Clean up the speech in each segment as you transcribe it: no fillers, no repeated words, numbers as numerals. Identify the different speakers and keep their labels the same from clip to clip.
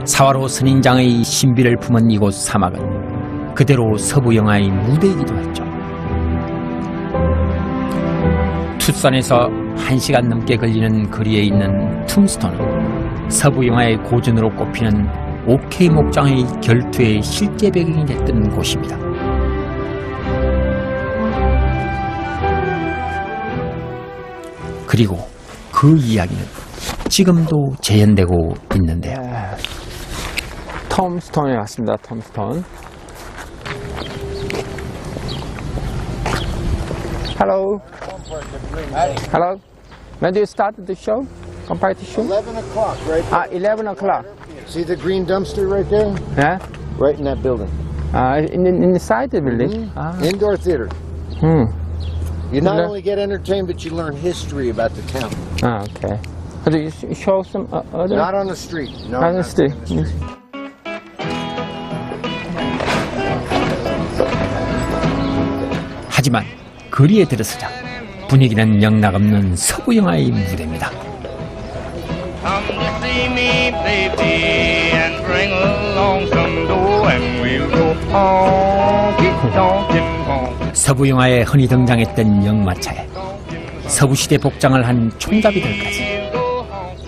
Speaker 1: 사화로 선인장의 신비를 품은 이곳 사막은 그대로 서부 영화의 무대이기도 했죠. 투싼에서 1시간 넘게 걸리는 거리에 있는 툼스톤은 서부 영화의 고전으로 꼽히는 오케이 목장의 결투의 실제 배경이 됐던 곳입니다. 그리고 그 이야기는 지금도 재현되고 있는데요.
Speaker 2: 톰스톤에 왔습니다. 톰스톤. Hello. Hello. When do you start the show? Competition?
Speaker 3: 11 o'clock, right?
Speaker 2: 11 o'clock.
Speaker 3: See the green dumpster right there?
Speaker 2: Yeah?
Speaker 3: Right in that building.
Speaker 2: Inside the building?
Speaker 3: Indoor theater. You not
Speaker 2: Okay.
Speaker 3: only get entertained, but you learn history about the town.
Speaker 2: Okay. Do you show some other?
Speaker 3: Not on the street. No,
Speaker 2: On the
Speaker 3: not
Speaker 2: street.
Speaker 3: on the street.
Speaker 1: 하지만 거리에 들어서자 분위기는 영락없는 서부 영화의 무대입니다.
Speaker 4: Come to see me, baby, and bring along some dough, and we'll go honky tonkin' tonk.
Speaker 1: 서부 영화에 흔히 등장했던 역마차에 서부시대 복장을 한 총잡이들까지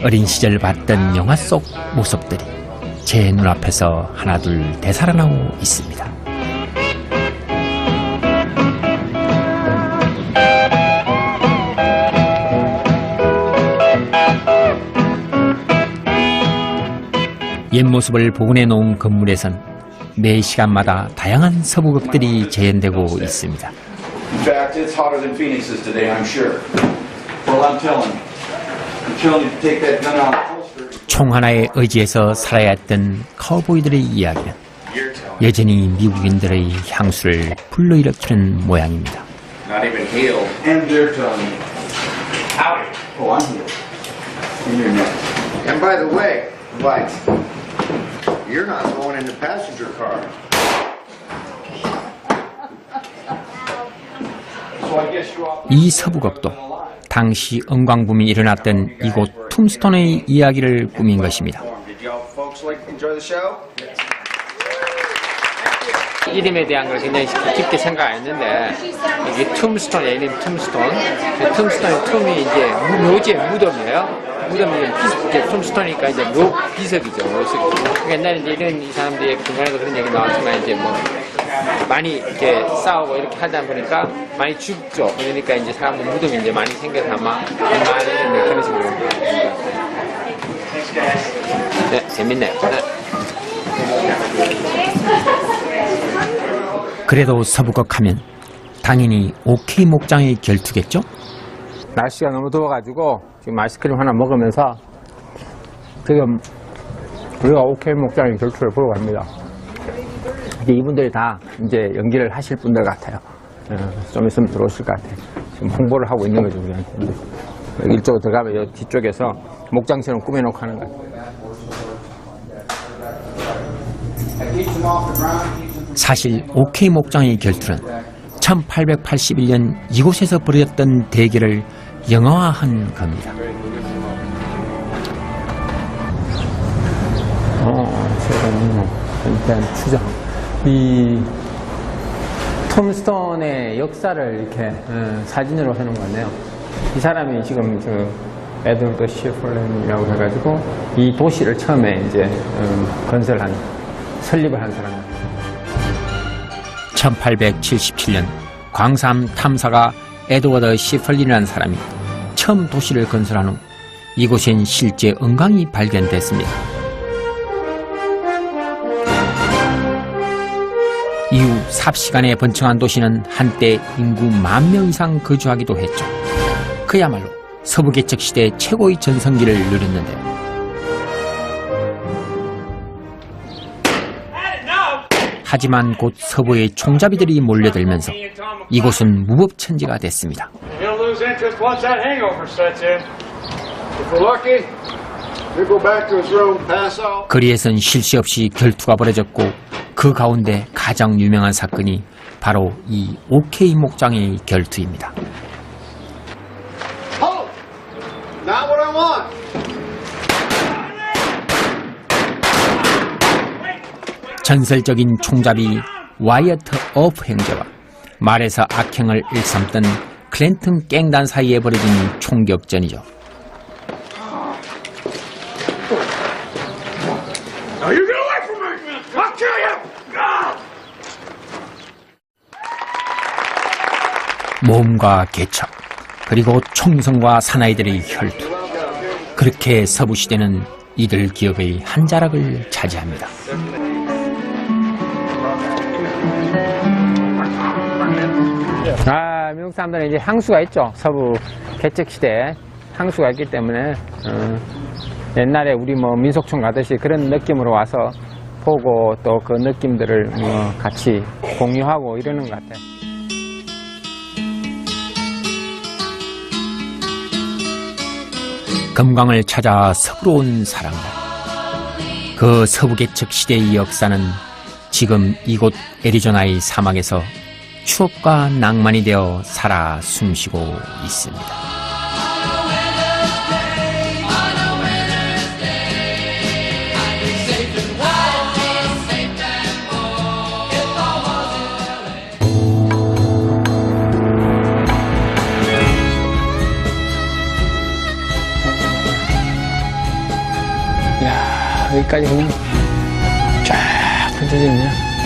Speaker 1: 어린 시절 봤던 영화 속 모습들이 제 눈앞에서 하나둘 되살아나고 있습니다. 옛 모습을 복원해 놓은 건물에선 매 시간마다 다양한 서부극들이 재현되고 있습니다.
Speaker 5: In fact, it's hotter than Phoenix is today, I'm sure. Well, I'm telling you to take that gun out of the holster.
Speaker 1: 총 하나의 의지에서 살아야 했던 카우보이들의 이야기는 여전히 미국인들의 향수를 불러일으키는 모양입니다.
Speaker 5: Not even healed. And they're telling you. Howdy. Oh, I'm healed. In your neck.
Speaker 3: And by the way, Light, you're not going in the passenger car.
Speaker 5: So I guess you're off.
Speaker 1: 이 서부극도 당시 은광붐이 일어났던 이곳 툼스톤의 이야기를 꾸민 것입니다.
Speaker 5: Did y'all folks enjoy the show?
Speaker 2: 이름에 대한 걸 굉장히 깊게 생각했는데 이게 툼스톤에 있는 툼스톤, 툼스톤의 툼이 이제 묘지의 무덤이에요. 무덤이 이제 툼스톤이니까 이제 묘 비석이죠. 묘석. 옛날에 이제 이런 이 사람들이 중간에도 그런 얘기 나왔지만 이제 뭐 많이 이렇게 싸우고 이렇게 하다 보니까 많이 죽죠. 그러니까 이제 사람들 무덤이 이제 많이 생겨서 아마 많은 그런 식으로. 네, 재밌네요. 네.
Speaker 1: 그래도 서부극 하면 당연히 오케이 목장의 결투겠죠?
Speaker 2: 날씨가 너무 더워가지고 지금 아이스크림 하나 먹으면서 지금 우리가 오케이 목장의 결투를 보러 갑니다. 이제 이분들이 다 이제 연기를 하실 분들 같아요. 좀 있으면 들어오실 것 같아요. 지금 홍보를 하고 있는 거죠, 우리한테. 여기 이쪽으로 들어가면 여기 뒤쪽에서 목장처럼 꾸며놓고 하는 거예요.
Speaker 1: 사실 오케이 목장의 결투는 1881년 이곳에서 벌어졌던 대결을 영화화한 겁니다.
Speaker 2: 일단 추정. 이 톰스톤의 역사를 이렇게 사진으로 해놓은 건데요. 이 사람이 지금 에드워드 시플랜이라고 해가지고 이 도시를 처음에 이제 설립을 한 사람입니다.
Speaker 1: 1877년 광산 탐사가 에드워드 시펄린이라는 사람이 처음 도시를 건설한 후 이곳엔 실제 은광이 발견됐습니다. 이후 삽시간에 번창한 도시는 한때 인구 10,000명 이상 거주하기도 했죠. 그야말로 서부개척 시대 최고의 전성기를 누렸는데요. 하지만 곧 서부의 총잡이들이 몰려들면서 이곳은 무법천지가 됐습니다.
Speaker 4: He'll lose interest once that hangover sets in. If we're lucky,
Speaker 3: He'll go back to his room, pass out.
Speaker 1: 거리에선 쉴 새 없이 결투가 벌어졌고 그 가운데 가장 유명한 사건이 바로 이 오케이 목장의 결투입니다.
Speaker 3: Hold! Not what I want!
Speaker 1: 전설적인 총잡이 와이어트 어프 형제와 말에서 악행을 일삼던 클랜튼 갱단 사이에 벌어진 총격전이죠. 모험과 개척, 그리고 총성과 사나이들의 혈투. 그렇게 서부시대는 이들 기업의 한 자락을 차지합니다.
Speaker 2: 미국 사람들은 이제 향수가 있죠. 서부 개척 시대에 향수가 있기 때문에 옛날에 우리 뭐 민속촌 가듯이 그런 느낌으로 와서 보고 또 그 느낌들을 같이 공유하고 이러는 것 같아요.
Speaker 1: 금강을 찾아 서부로 온 사람들. 그 서부 개척 시대의 역사는 지금 이곳 애리조나의 사막에서 추억과 낭만이 되어 살아 숨쉬고 있습니다.
Speaker 2: 여기까지 그냥 쫙 펼쳐지네요.